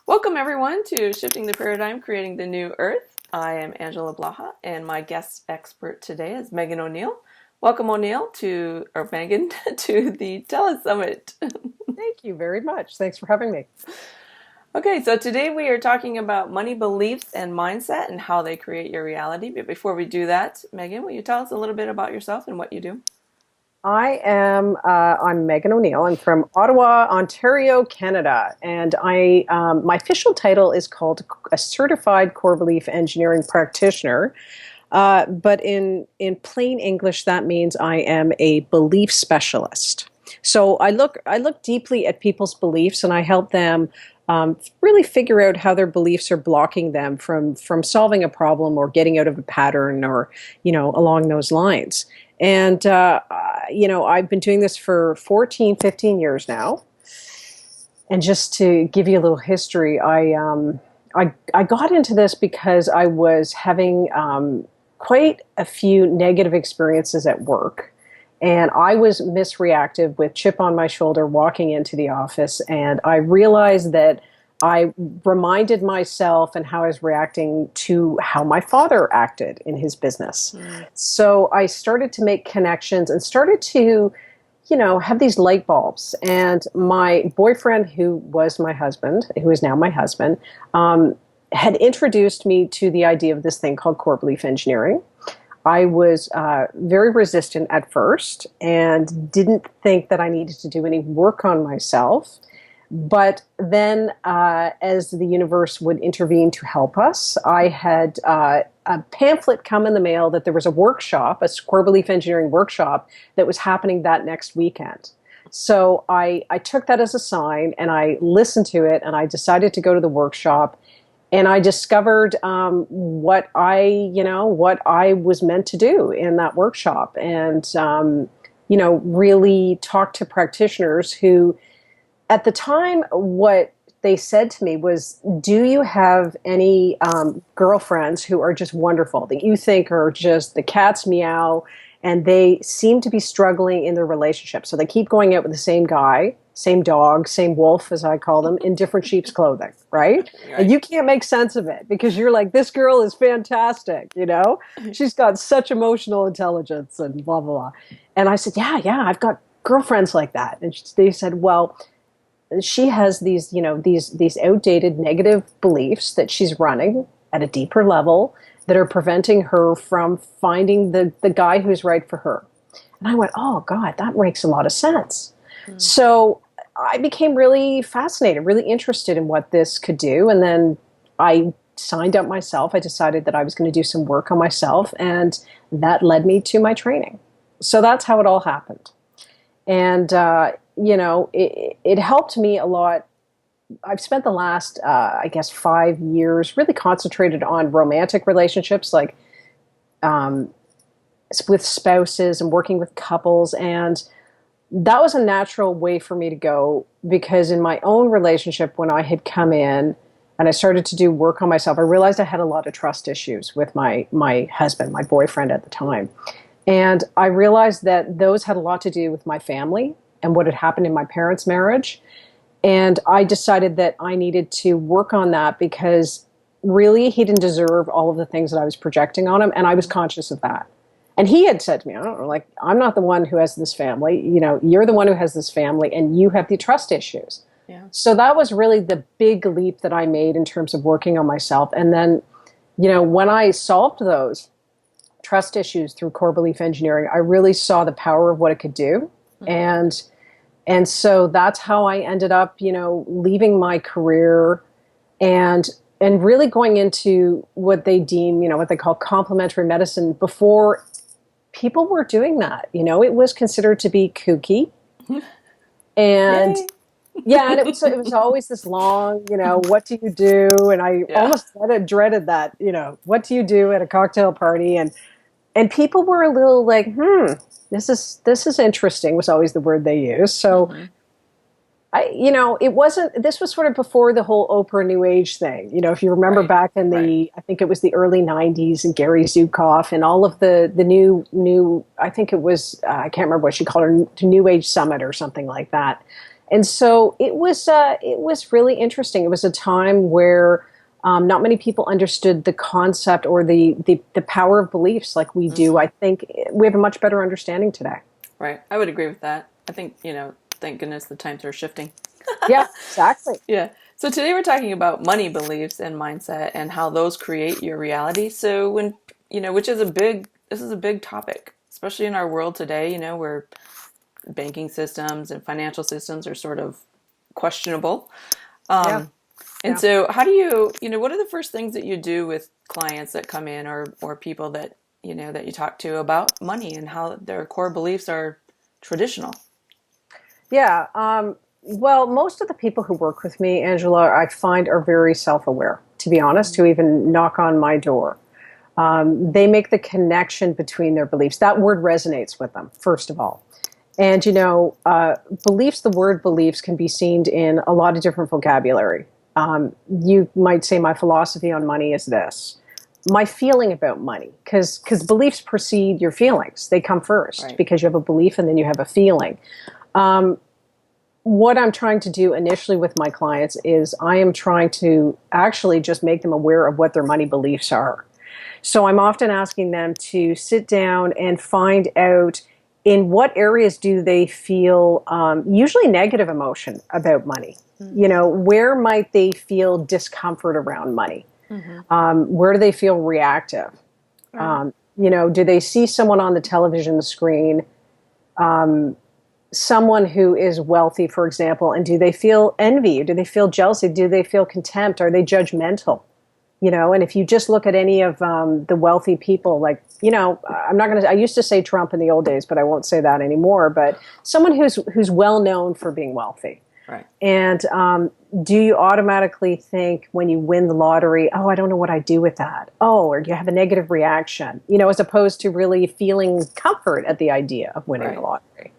Welcome, everyone, to Shifting the Paradigm, Creating the New Earth. I am Angela Blaha, and my guest expert today is Megan O'Neill. Welcome, O'Neill, or Megan, to the Telesummit. Thank you very much. Thanks for having me. Okay, so today we are talking about money beliefs and mindset and how they create your reality. But before we do that, Megan, will you tell us a little bit about yourself and what you do? I'm Megan O'Neill. I'm from Ottawa, Ontario, Canada, and my official title is called a Certified Core Belief Engineering Practitioner. But in plain English, that means I am a belief specialist. So I look deeply at people's beliefs, and I help them really figure out how their beliefs are blocking them from solving a problem or getting out of a pattern, or along those lines. And I've been doing this for 14, 15 years now. And just to give you a little history, I got into this because I was having quite a few negative experiences at work. And I was misreactive with chip on my shoulder walking into the office. And I realized that I reminded myself and how I was reacting to how my father acted in his business. So I started to make connections and started to, have these light bulbs. And my boyfriend, who was my husband, who is now my husband, had introduced me to the idea of this thing called core belief engineering. I was very resistant at first and didn't think that I needed to do any work on myself. But then, as the universe would intervene to help us, I had a pamphlet come in the mail that there was a workshop, a core belief engineering workshop, that was happening that next weekend. So I took that as a sign, and I listened to it, and I decided to go to the workshop. And I discovered what I was meant to do in that workshop, and really talked to practitioners who, at the time, what they said to me was, do you have any girlfriends who are just wonderful, that you think are just the cat's meow, and they seem to be struggling in their relationship? So they keep going out with the same guy, same dog, same wolf, as I call them, in different sheep's clothing, right? And you can't make sense of it because you're like, this girl is fantastic, She's got such emotional intelligence and blah, blah, blah. And I said, yeah, I've got girlfriends like that. And they said, well, she has these outdated negative beliefs that she's running at a deeper level that are preventing her from finding the guy who's right for her. And I went, oh God, that makes a lot of sense. So I became really fascinated, really interested in what this could do. And then I signed up myself. I decided that I was going to do some work on myself, and that led me to my training. So that's how it all happened. And it helped me a lot. I've spent the last, 5 years really concentrated on romantic relationships, like with spouses and working with couples. And that was a natural way for me to go, because in my own relationship, when I had come in and I started to do work on myself, I realized I had a lot of trust issues with my husband, my boyfriend at the time. And I realized that those had a lot to do with my family and what had happened in my parents' marriage. And I decided that I needed to work on that, because really he didn't deserve all of the things that I was projecting on him. And I was conscious of that. And he had said to me, I don't know, like, I'm not the one who has this family. You're the one who has this family, and you have the trust issues. Yeah. So that was really the big leap that I made in terms of working on myself. And then, when I solved those trust issues through core belief engineering, I really saw the power of what it could do. And so that's how I ended up, leaving my career and really going into what they deem, what they call complementary medicine. Before, people were doing that. It was considered to be kooky. And Yay. yeah, and it was always this long, what do you do? And I almost dreaded that, what do you do at a cocktail party? And people were a little like, this is interesting, was always the word they used. So this was sort of before the whole Oprah New Age thing. If you remember back in I think it was the early 90s, and Gary Zukav and all of the new, I think it was, I can't remember what she called her, New Age Summit or something like that. And so it was really interesting. It was a time where not many people understood the concept or the power of beliefs like we do. I think we have a much better understanding today. Right. I would agree with that. I think, thank goodness the times are shifting. Yeah, exactly. Yeah. So today we're talking about money beliefs and mindset and how those create your reality. So which is this is a big topic, especially in our world today, where banking systems and financial systems are sort of questionable. Yeah, And yeah. so how do what are the first things that you do with clients that come in or people that, that you talk to about money and how their core beliefs are traditional? Yeah. Well, most of the people who work with me, Angela, I find are very self aware, to be honest, who even knock on my door. They make the connection between their beliefs. That word resonates with them, first of all. And, beliefs, the word beliefs can be seen in a lot of different vocabulary. You might say, my philosophy on money is this. My feeling about money, because beliefs precede your feelings. They come first Right. because you have a belief and then you have a feeling. What I'm trying to do initially with my clients is I am trying to actually just make them aware of what their money beliefs are. So I'm often asking them to sit down and find out in what areas do they feel usually negative emotion about money. Where might they feel discomfort around money? Where do they feel reactive? Right. Do they see someone on the television screen, someone who is wealthy, for example, and do they feel envy? Or do they feel jealousy? Do they feel contempt? Are they judgmental? And if you just look at any of the wealthy people, like, I'm not going to, I used to say Trump in the old days, but I won't say that anymore. But someone who's well known for being wealthy. Right. And do you automatically think when you win the lottery, oh, I don't know what I do with that? Oh, or do you have a negative reaction, as opposed to really feeling comfort at the idea of winning the Right. lottery?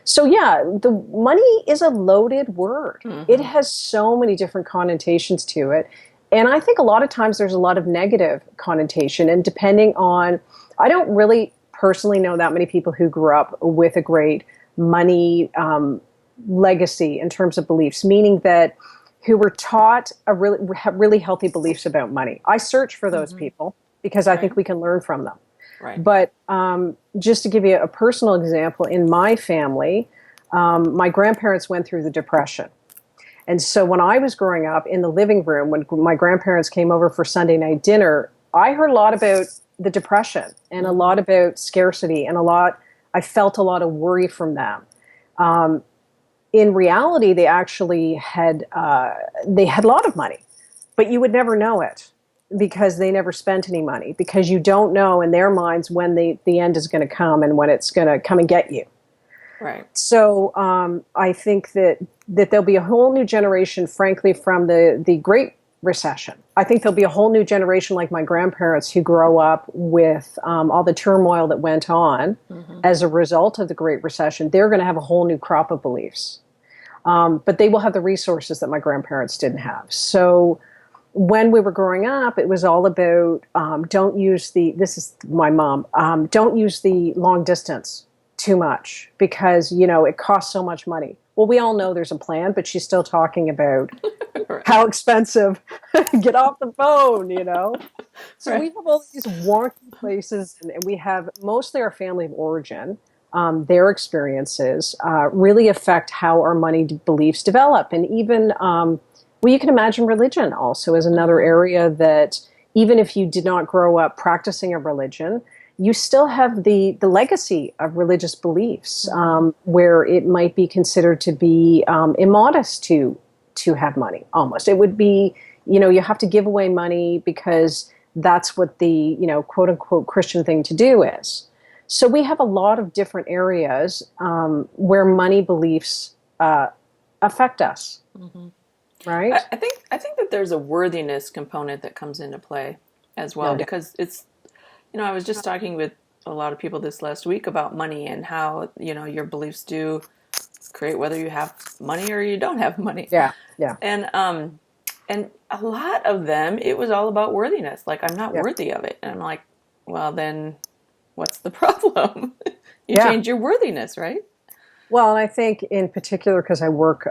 So yeah, the money is a loaded word. It has so many different connotations to it. And I think a lot of times there's a lot of negative connotation. And depending on, I don't really personally know that many people who grew up with a great money legacy in terms of beliefs, meaning that who were taught really healthy beliefs about money. I search for those people because I think Right. we can learn from them. Right. But just to give you a personal example, in my family, my grandparents went through the Depression. And so when I was growing up in the living room, when my grandparents came over for Sunday night dinner, I heard a lot about the Depression and a lot about scarcity and I felt a lot of worry from them. In reality, they had a lot of money, but you would never know it because they never spent any money because you don't know in their minds when the end is going to come and when it's going to come and get you. Right. So I think that there'll be a whole new generation, frankly, from the Great Recession. I think there'll be a whole new generation like my grandparents who grow up with all the turmoil that went on as a result of the Great Recession. They're going to have a whole new crop of beliefs. But they will have the resources that my grandparents didn't have. So when we were growing up, it was all about this is my mom, don't use the long distance too much because, it costs so much money. Well, we all know there's a plan, but she's still talking about Right. how expensive, get off the phone. So we Right. have all these wonky places, and we have mostly our family of origin. Their experiences really affect how our money beliefs develop. And even, you can imagine religion also as another area that even if you did not grow up practicing a religion, you still have the legacy of religious beliefs where it might be considered to be immodest to have money almost. It would be, you have to give away money because that's what the, quote unquote Christian thing to do is. So we have a lot of different areas where money beliefs affect us, right? I think that there's a worthiness component that comes into play as well No doubt. because I was just talking with a lot of people this last week about money and how, your beliefs do create whether you have money or you don't have money. Yeah, yeah, And a lot of them, it was all about worthiness. Like, I'm not yeah, worthy of it. And I'm like, well, then what's the problem? You yeah. change your worthiness, right? Well, and I think in particular, because I work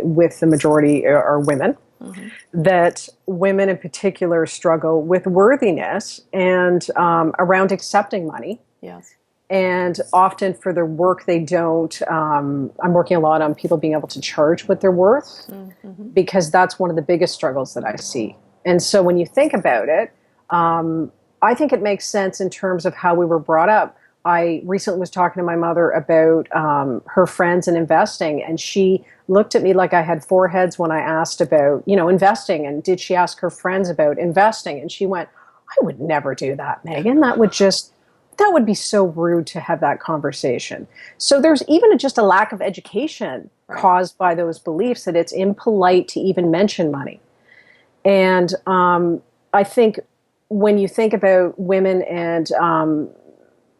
with the majority are women, Hmm. that women in particular struggle with worthiness and around accepting money. Yes. And often for their work, they don't. I'm working a lot on people being able to charge what they're worth, Hmm. because that's one of the biggest struggles that I see. And so when you think about it, I think it makes sense in terms of how we were brought up. I recently was talking to my mother about her friends and investing, and she looked at me like I had four heads when I asked about, investing. And did she ask her friends about investing? And she went, I would never do that, Megan. That would be so rude to have that conversation. So there's even just a lack of education Right. caused by those beliefs that it's impolite to even mention money. And I think when you think about women and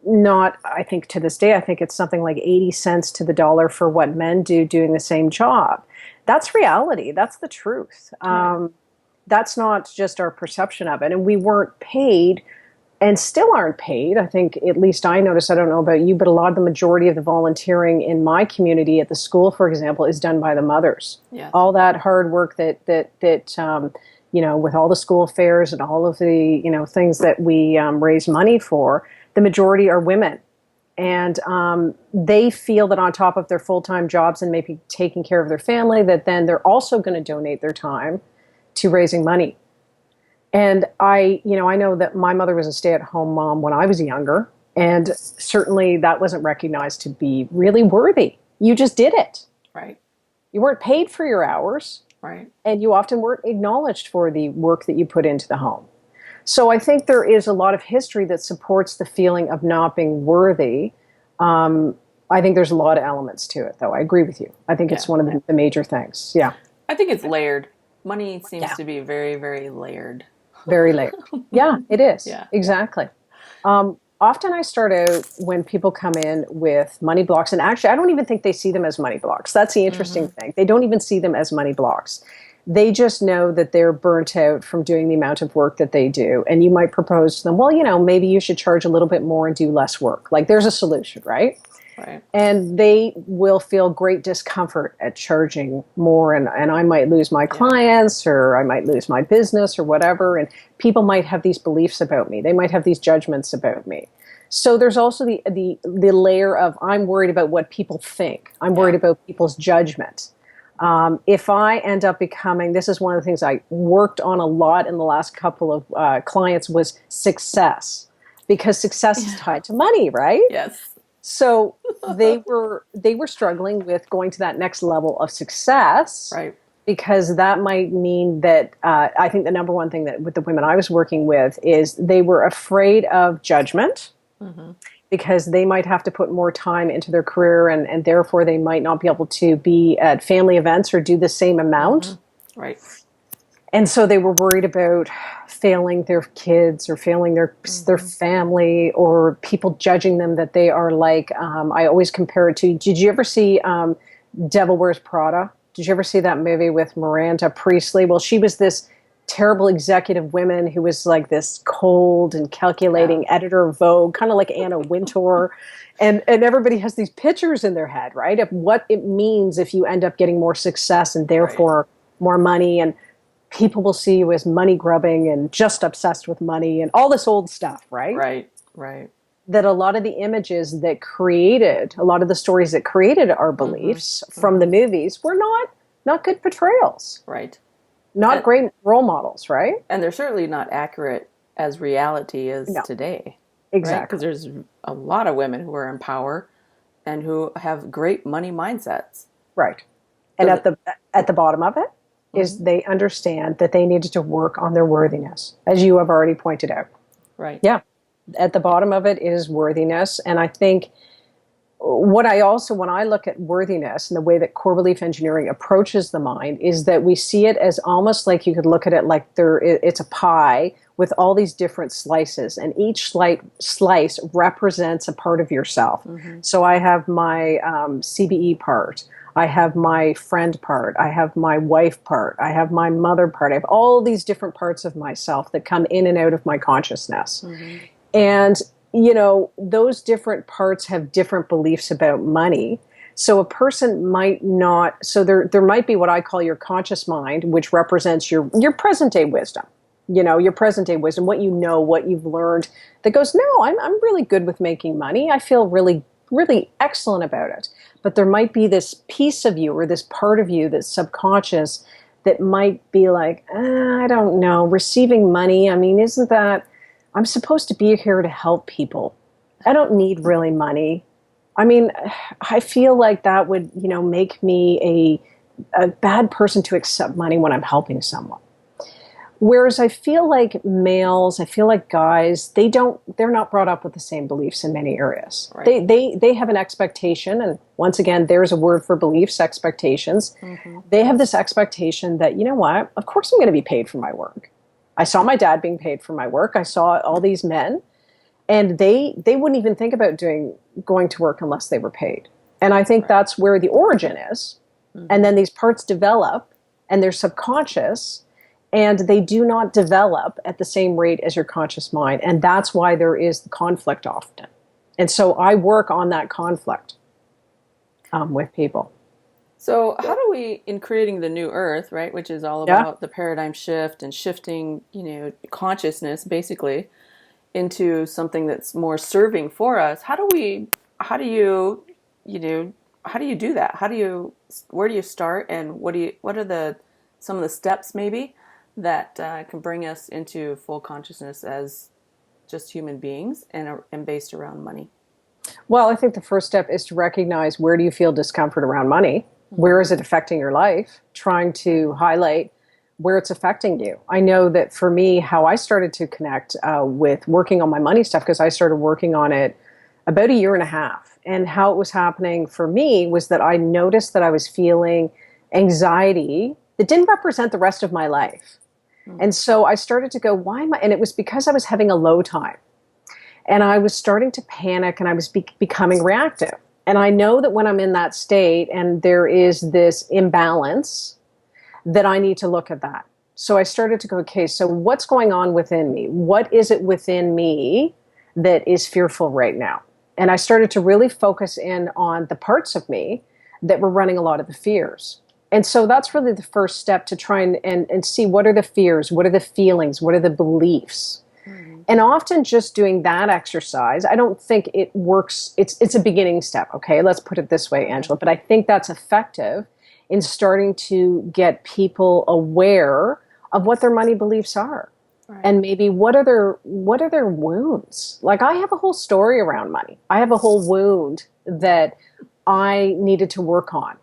not, I think to this day, I think it's something like 80 cents to the dollar for what men do doing the same job. That's reality. That's the truth. Right. That's not just our perception of it. And we weren't paid and still aren't paid. I think, at least I notice, I don't know about you, but a lot of the majority of the volunteering in my community at the school, for example, is done by the mothers. Yes. All that hard work with all the school fairs and all of the, things that we raise money for, the majority are women. And they feel that on top of their full-time jobs and maybe taking care of their family, that then they're also going to donate their time to raising money. And I know that my mother was a stay-at-home mom when I was younger, and certainly that wasn't recognized to be really worthy. You just did it. Right. You weren't paid for your hours, Right. and you often weren't acknowledged for the work that you put into the home. So I think there is a lot of history that supports the feeling of not being worthy. I think there's a lot of elements to it, though. I agree with you. I think it's Yeah. one of the major things. Yeah. I think it's layered. Money seems Yeah. to be very, very layered. Very layered. Yeah, it is. Yeah. Exactly. Often I start out when people come in with money blocks, and actually, I don't even think they see them as money blocks. That's the interesting Hmm. thing. They don't even see them as money blocks. They just know that they're burnt out from doing the amount of work that they do. And you might propose to them, well, maybe you should charge a little bit more and do less work. Like, there's a solution, right? Right. And they will feel great discomfort at charging more, and I might lose my clients, or I might lose my business, or whatever. And people might have these beliefs about me. They might have these judgments about me. So there's also the layer of, I'm worried about what people think. I'm worried about people's judgment. If I end up becoming, this is one of the things I worked on a lot in the last couple of clients, was success, because success is tied to money, right? Yes. So they were struggling with going to that next level of success, Right. because that might mean that I think the number one thing that with the women I was working with is they were afraid of judgment, Hmm. because they might have to put more time into their career, and therefore they might not be able to be at family events or do the same amount. Hmm. Right. And so they were worried about failing their kids or failing their family, or people judging them that they are like, I always compare it to, did you ever see Devil Wears Prada? Did you ever see that movie with Miranda Priestley? Well, she was this terrible executive woman who was like this cold and calculating editor of Vogue, kind of like Anna Wintour. And everybody has these pictures in their head, right, of what it means if you end up getting more success and therefore more money. And people will see you as money grubbing and just obsessed with money and all this old stuff, right? Right. Right. That a lot of the images that created, a lot of the stories that created our beliefs from the movies were not good portrayals, Right. not And, great role models, right? and they're certainly not accurate as reality is No, today. Right? Because exactly. there's a lot of women who are in power and who have great money mindsets. Right. And Does at the bottom of it is they understand that they needed to work on their worthiness, as you have already pointed out. Right. Yeah. At the bottom of it is worthiness. And I think when I look at worthiness and the way that core belief engineering approaches the mind, is that we see it as almost like, you could look at it like it's a pie with all these different slices, and each slice represents a part of yourself. So I have my CBE part, I have my friend part, I have my wife part, I have my mother part, I have all these different parts of myself that come in and out of my consciousness. And those different parts have different beliefs about money. So a person might not, so there might be what I call your conscious mind, which represents your present day wisdom. Your present day wisdom, what you know, what you've learned, that goes, no, I'm really good with making money. I feel really, really excellent about it. But there might be this piece of you or this part of you that's subconscious that might be like, I don't know, receiving money. I mean, isn't that, I'm supposed to be here to help people. I don't need really money. I mean, I feel like that would, make me a bad person to accept money when I'm helping someone. Whereas I feel like males, I feel like guys, they're not brought up with the same beliefs in many areas. Right. They have an expectation, and once again, there's a word for beliefs, expectations. Mm-hmm. They have this expectation that, you know what, of course I'm going to be paid for my work. I saw my dad being paid for my work. I saw all these men, and they wouldn't even think about going to work unless they were paid. And I think that's where the origin is. Mm-hmm. And then these parts develop, and they're subconscious, and they do not develop at the same rate as your conscious mind. And that's why there is the conflict often. And so I work on that conflict with people. So how do we, in creating the new earth, right, which is all about the paradigm shift and shifting, consciousness basically into something that's more serving for us, how do you do that? Where do you start, and what are some of the steps maybe that can bring us into full consciousness as just human beings and based around money? Well, I think the first step is to recognize, where do you feel discomfort around money? Where is it affecting your life? Trying to highlight where it's affecting you. I know that for me, how I started to connect with working on my money stuff, because I started working on it about a year and a half. And how it was happening for me was that I noticed that I was feeling anxiety that didn't represent the rest of my life. And so I started to go, why am I? And it was because I was having a low time. And I was starting to panic, and I was becoming reactive. And I know that when I'm in that state and there is this imbalance, that I need to look at that. So I started to go, okay, so what's going on within me? What is it within me that is fearful right now? And I started to really focus in on the parts of me that were running a lot of the fears. And so that's really the first step, to try and see, what are the fears, what are the feelings, what are the beliefs. Mm-hmm. And often just doing that exercise, I don't think it works. It's a beginning step, okay? Let's put it this way, Angela. But I think that's effective in starting to get people aware of what their money beliefs are. Right. And maybe what are their wounds? Like, I have a whole story around money. I have a whole wound that I needed to work on.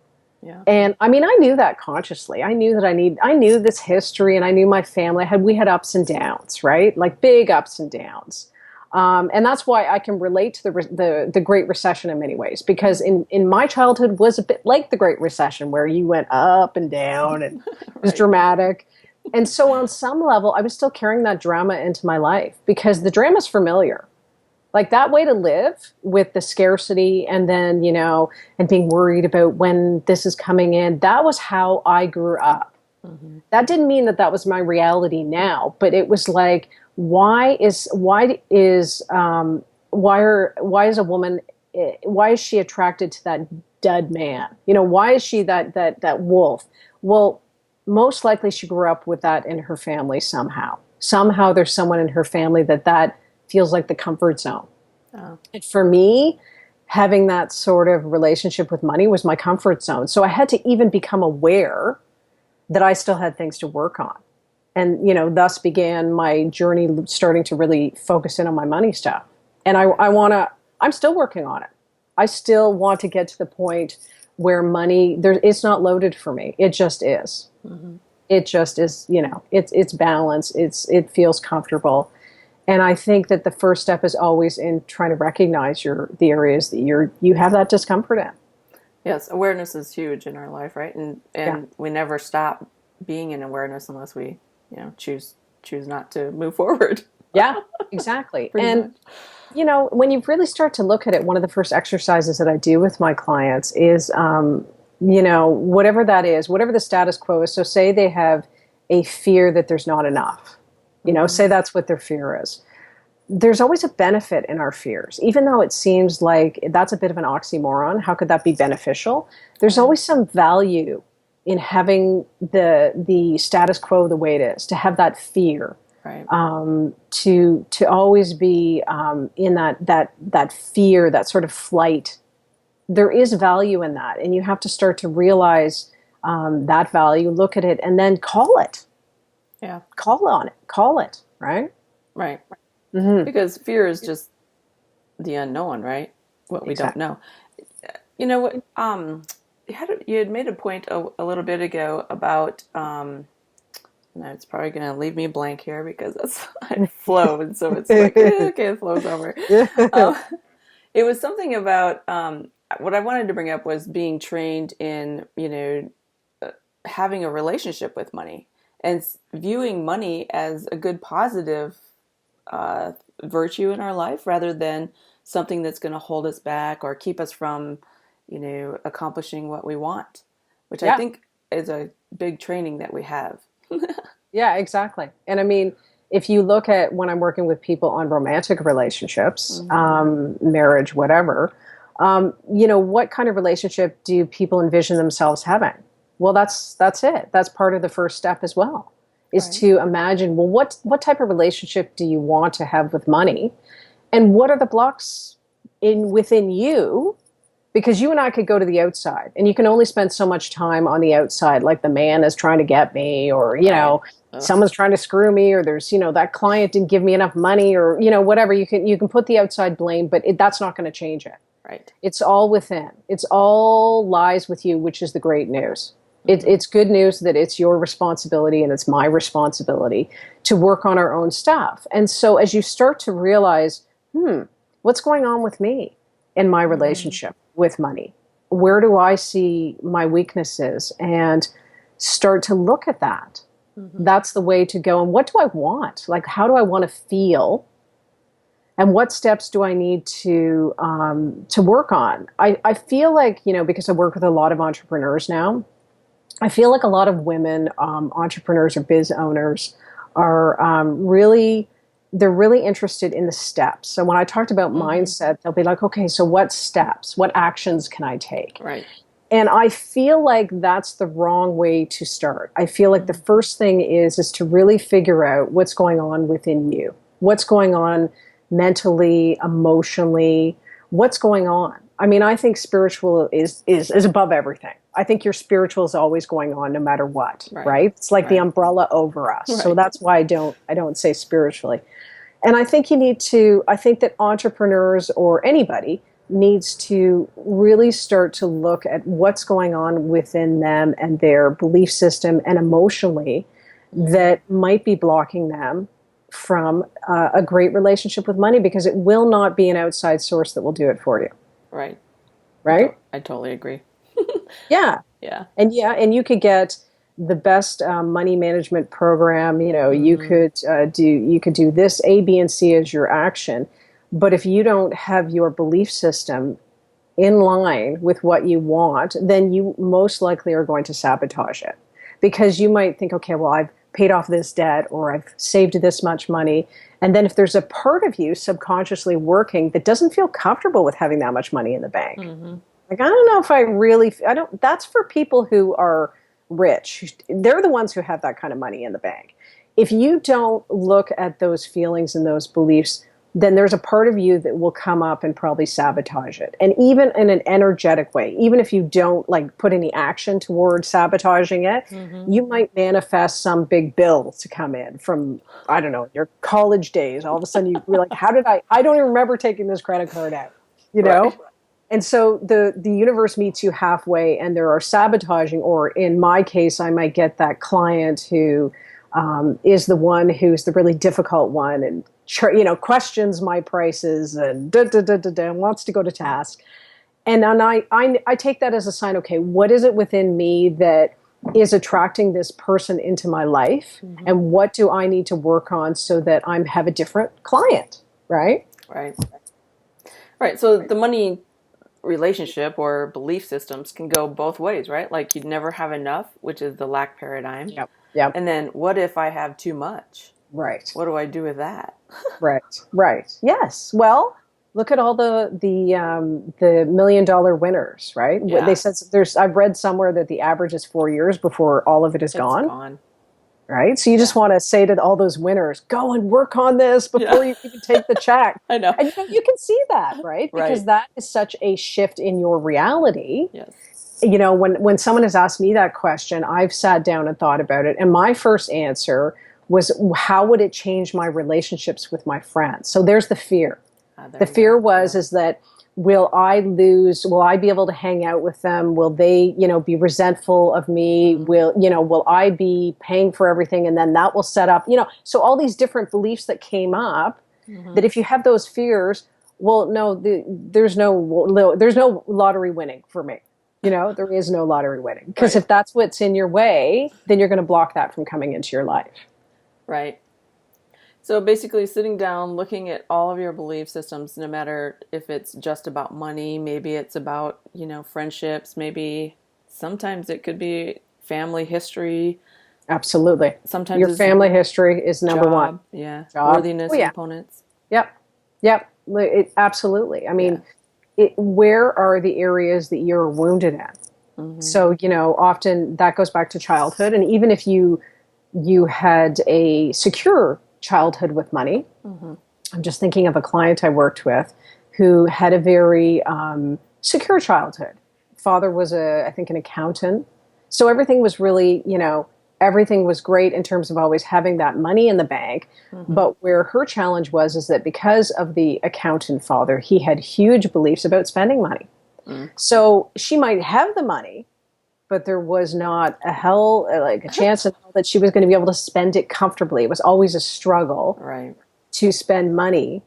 Yeah. And I mean, I knew that consciously. I knew that I knew this history, and I knew my family. We had ups and downs, right? Like big ups and downs. And that's why I can relate to the Great Recession in many ways, because in my childhood was a bit like the Great Recession, where you went up and down, and it was dramatic. And so on some level, I was still carrying that drama into my life, because the drama's familiar. Like, that way to live with the scarcity, and then, and being worried about when this is coming in, that was how I grew up. Mm-hmm. That didn't mean that was my reality now, but it was like, why is a woman, why is she attracted to that dead man? Why is she that wolf? Well, most likely she grew up with that in her family somehow. Somehow there's someone in her family that feels like the comfort zone. Oh. And for me, having that sort of relationship with money was my comfort zone. So I had to even become aware that I still had things to work on. And, thus began my journey starting to really focus in on my money stuff. And I'm still working on it. I still want to get to the point where money, it's not loaded for me. It just is. Mm-hmm. It just is, it's balanced. It feels comfortable. And I think that the first step is always in trying to recognize the areas that you have that discomfort in. Yes, awareness is huge in our life, right? And we never stop being in awareness unless we, choose not to move forward. Yeah, exactly. And much. When you really start to look at it, one of the first exercises that I do with my clients is, whatever that is, whatever the status quo is. So say they have a fear that there's not enough. Say that's what their fear is. there's always a benefit in our fears, even though it seems like that's a bit of an oxymoron. How could that be beneficial? There's Right. always some value in having the status quo the way it is, to have that fear, Right. to always be in that fear, that sort of flight. There is value in that, and you have to start to realize that value, look at it, and then Yeah. call it, right? Right. Hmm. Because fear is just the unknown, right? What we don't Exactly. know. You know what? You had made a point a little bit ago about, and it's probably going to leave me blank here because that's I flow, and so it's like okay, it flows over. Um, it was something about what I wanted to bring up was being trained in, having a relationship with money and viewing money as a good positive uh, virtue in our life rather than something that's going to hold us back or keep us from, accomplishing what we want, which I Yeah. think is a big training that we have. Yeah, exactly. And I mean, if you look at when I'm working with people on romantic relationships, Mm-hmm. marriage, whatever, what kind of relationship do people envision themselves having? Well, that's it. That's part of the first step as well, is Right. to imagine, well, what type of relationship do you want to have with money, and what are the blocks in within you, because you and I could go to the outside and you can only spend so much time on the outside, like the man is trying to get me, or, Right. Ugh. someone's trying to screw me, or there's, that client didn't give me enough money, or, whatever. You can put the outside blame, but that's not going to change it. Right. It's all within. It's all lies with you, which is the great news. Mm-hmm. It's good news that it's your responsibility and it's my responsibility to work on our own stuff. And so as you start to realize, what's going on with me in my Mm-hmm. relationship with money? Where do I see my weaknesses? And start to look at that. Mm-hmm. That's the way to go. And what do I want? Like, how do I want to feel? And what steps do I need to work on? I feel like, because I work with a lot of entrepreneurs now, I feel like a lot of women entrepreneurs or biz owners are they're really interested in the steps. So when I talked about Mm-hmm. mindset, they'll be like, okay, so what steps, what actions can I take? Right. And I feel like that's the wrong way to start. I feel like the Mm-hmm. first thing is to really figure out what's going on within you. What's going on mentally, emotionally, what's going on? I mean, I think spiritual is above everything. I think your spiritual is always going on no matter what, Right. right? It's like the Right. umbrella over us. So Right. that's why I don't say spiritually. And I think that entrepreneurs or anybody needs to really start to look at what's going on within them and their belief system and emotionally Mm-hmm. that might be blocking them from a great relationship with money, because it will not be an outside source that will do it for you, Right. right? I totally agree. Yeah. Yeah. And you could get the best money management program. Mm-hmm. You could do this A, B, and C as your action, but if you don't have your belief system in line with what you want, then you most likely are going to sabotage it, because you might think, okay, well, I've paid off this debt or I've saved this much money. And then if there's a part of you subconsciously working that doesn't feel comfortable with having that much money in the bank, Mm-hmm. like, I don't know if I really, I don't, that's for people who are rich. They're the ones who have that kind of money in the bank. If you don't look at those feelings and those beliefs, then there's a part of you that will come up and probably sabotage it. And even in an energetic way, even if you don't like put any action towards sabotaging it, Mm-hmm. you might manifest some big bill to come in from, I don't know, your college days. All of a sudden you're like, I don't even remember taking this credit card out, you know? Right. And so the universe meets you halfway, and there are sabotaging, or in my case, I might get that client who is the one who's the really difficult one, and questions my prices and and wants to go to task. And then I take that as a sign. Okay, what is it within me that is attracting this person into my life, Mm-hmm. and what do I need to work on so that I have a different client, right? Right. Right. So the money relationship or belief systems can go both ways, right? Like you'd never have enough, which is the lack paradigm. Yep. Yep. And then what if I have too much? Right. What do I do with that? Right. Right. Yes. Well, look at all the $1 million winners, right? They Yeah, said there's. I've read somewhere that the average is 4 years before all of it is it's gone. gone. Right. So you just Yeah. want to say to all those winners, go and work on this Yeah. before you even take the check. I know. And you can see that, right? Because Right. that is such a shift in your reality. Yes. When someone has asked me that question, I've sat down and thought about it. And my first answer was, how would it change my relationships with my friends? So there's the fear. There The you go. fear was Yeah. is that, will I be able to hang out with them? Will they, be resentful of me? Mm-hmm. Will I be paying for everything? And then that will set up, so all these different beliefs that came up, Mm-hmm. that if you have those fears, well, no, there's no lottery winning for me. There is no lottery winning, because Right. if that's what's in your way, then you're going to block that from coming into your life. Right. So basically, sitting down, looking at all of your belief systems, no matter if it's just about money, maybe it's about, friendships, maybe sometimes it could be family history, Absolutely. sometimes Your it's family history is number one. job, yeah, Job. Oh worthiness yeah. components. Yep. Yep. Absolutely. I Yeah. mean, where are the areas that you're wounded in? Mm-hmm. So, often that goes back to childhood. And even if you had a secure childhood with money, Mm-hmm. I'm just thinking of a client I worked with who had a very secure childhood. Father was I think, an accountant. So everything was really, everything was great in terms of always having that money in the bank. Mm-hmm. But where her challenge was is that because of the accountant father, he had huge beliefs about spending money. Mm. So she might have the money, but there was not like a chance in hell that she was going to be able to spend it comfortably. It was always a struggle Right. to spend money,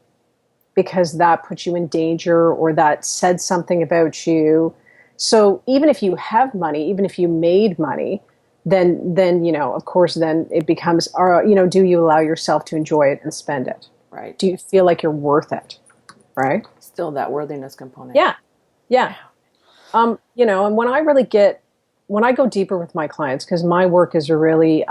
because that put you in danger or that said something about you. So even if you have money, even if you made money, then of course, then it becomes, do you allow yourself to enjoy it and spend it? Right. Do you feel like you're worth it? Right? Still that worthiness component. Yeah. Yeah. And when I go deeper with my clients, because my work is really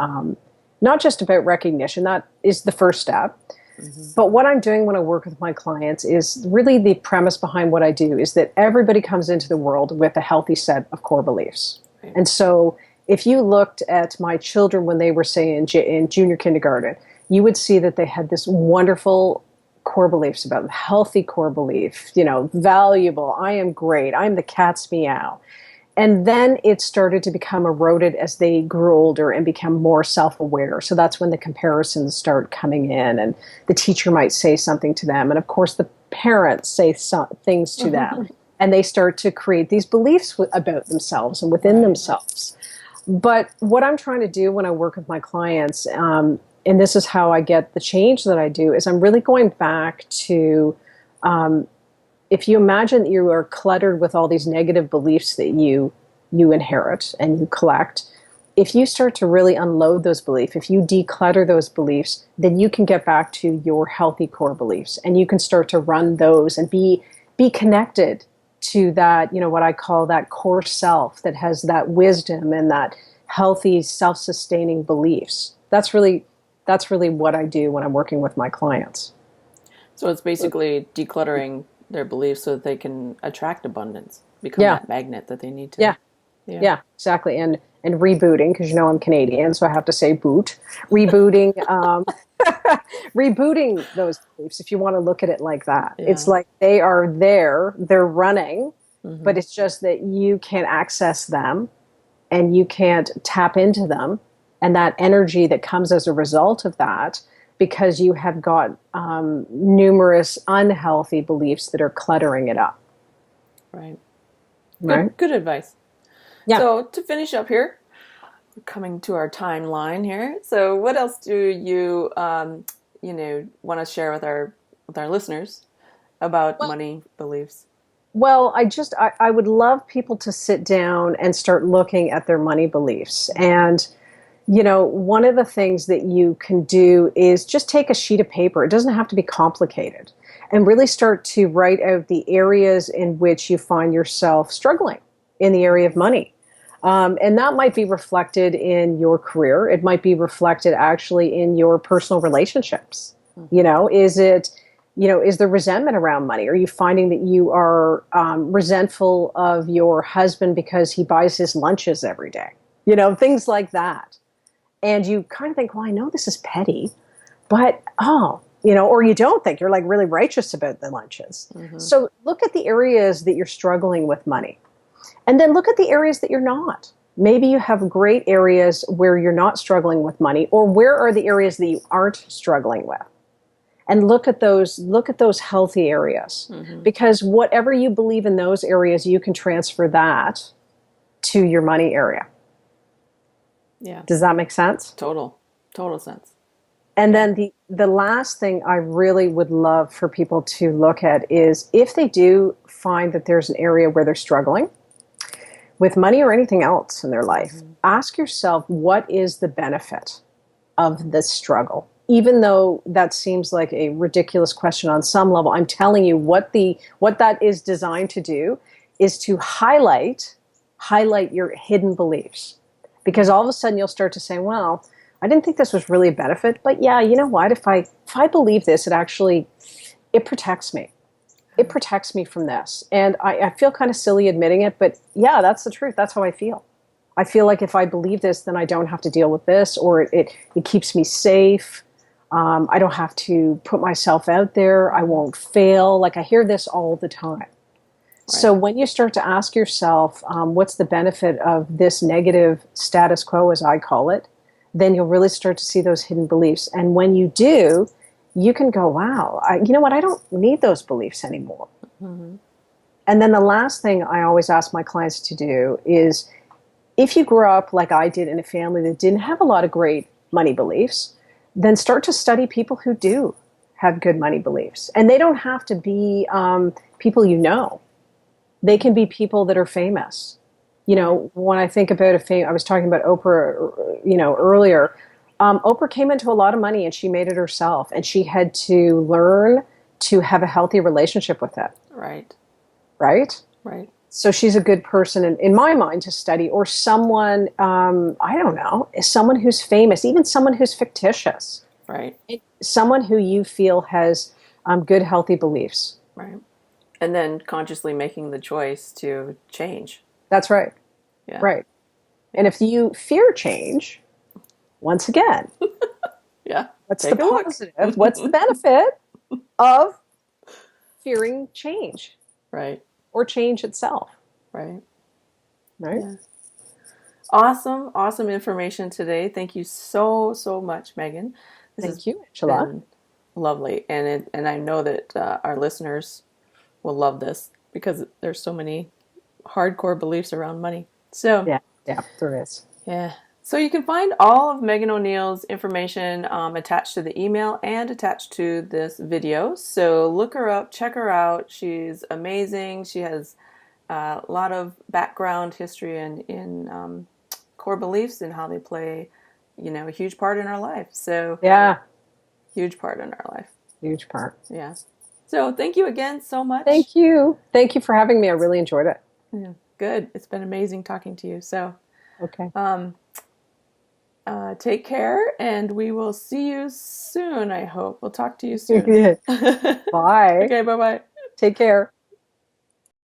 not just about recognition, that is the first step. Mm-hmm. But what I'm doing when I work with my clients is really, the premise behind what I do is that everybody comes into the world with a healthy set of core beliefs. Right. And so if you looked at my children when they were, say, in junior kindergarten, you would see that they had this wonderful core beliefs about them, healthy core belief, valuable, I am great, I'm the cat's meow. And then it started to become eroded as they grew older and become more self-aware. So that's when the comparisons start coming in, and the teacher might say something to them. And of course, the parents say things to them. And they start to create these beliefs about themselves and within themselves. But what I'm trying to do when I work with my clients, and this is how I get the change that I do, is I'm really going back to, if you imagine that you are cluttered with all these negative beliefs that you inherit and you collect, if you start to really unload those beliefs, if you declutter those beliefs, then you can get back to your healthy core beliefs, and you can start to run those and be connected to that, what I call that core self that has that wisdom and that healthy, self-sustaining beliefs. That's really what I do when I'm working with my clients. So it's basically decluttering their beliefs so that they can attract abundance, become Yeah. that magnet that they need to. Yeah. Yeah, exactly. And rebooting, because I'm Canadian, so I have to say boot. Rebooting, rebooting those beliefs, if you want to look at it like that. Yeah. It's like they are there, they're running, Mm-hmm. but it's just that you can't access them and you can't tap into them. And that energy that comes as a result of that, because you have got numerous unhealthy beliefs that are cluttering it up. Right. Right. Good advice. Yeah. So to finish up here, we're coming to our timeline here. So what else do you, want to share with our listeners about money beliefs? Well, I would love people to sit down and start looking at their money beliefs. And, one of the things that you can do is just take a sheet of paper. It doesn't have to be complicated. And really start to write out the areas in which you find yourself struggling in the area of money. And that might be reflected in your career. It might be reflected actually in your personal relationships. You know, is it, you know, is there resentment around money? Are you finding that you are resentful of your husband because he buys his lunches every day? You know, things like that. And you kind of think, well, I know this is petty, but oh, you know, or you don't think you're like really righteous about the lunches. Mm-hmm. So look at the areas that you're struggling with money. And then look at the areas that you're not. Maybe you have great areas where you're not struggling with money, or where are the areas that you aren't struggling with? And look at those healthy areas. Mm-hmm. Because whatever you believe in those areas, you can transfer that to your money area. Yeah. Does that make sense? Total sense. And Yeah. then the last thing I really would love for people to look at is if they do find that there's an area where they're struggling with money or anything else in their life, Mm-hmm. ask yourself, what is the benefit of this struggle? Even though that seems like a ridiculous question on some level, I'm telling you what that is designed to do is to highlight your hidden beliefs. Because all of a sudden you'll start to say, well, I didn't think this was really a benefit, but yeah, you know what? If I believe this, it protects me. It protects me from this. And I feel kind of silly admitting it, but yeah, that's the truth. That's how I feel. I feel like if I believe this, then I don't have to deal with this, or it keeps me safe. I don't have to put myself out there. I won't fail. Like I hear this all the time. Right. So when you start to ask yourself, what's the benefit of this negative status quo, as I call it, then you'll really start to see those hidden beliefs. And when you do, you can go, wow, you know what? I don't need those beliefs anymore. Mm-hmm. And then the last thing I always ask my clients to do is, if you grew up like I did in a family that didn't have a lot of great money beliefs, then start to study people who do have good money beliefs. And they don't have to be people you know. They can be people that are famous. You know, when I think about I was talking about Oprah, you know, earlier. Oprah came into a lot of money and she made it herself, and she had to learn to have a healthy relationship with it. Right. Right? Right. So she's a good person in my mind to study, or someone, I don't know, someone who's famous, even someone who's fictitious, Right. someone who you feel has good, healthy beliefs. Right. And then consciously making the choice to change. That's right. Yeah. Right. And if you fear change, once again, Yeah. what's the Take a look. positive? What's the benefit of fearing change Right. or change itself? Right. Right. Yeah. Awesome. Awesome information today. Thank you so much, Megan. This has Thank you, Angela. been lovely. And I know that our listeners will love this because there's so many hardcore beliefs around money. So, Yeah. Yeah, there is. yeah. So you can find all of Megan O'Neill's information attached to the email and attached to this video. So look her up, check her out. She's amazing. She has a lot of background history in core beliefs and how they play, you know, a huge part in our life. So Yeah, huge part in our life. huge part. Yeah. So thank you again so much. Thank you. Thank you for having me. I really enjoyed it. Yeah, good. It's been amazing talking to you. So Okay. take care, and we will see you soon, I hope. We'll talk to you soon. Bye. Okay, bye-bye. Take care.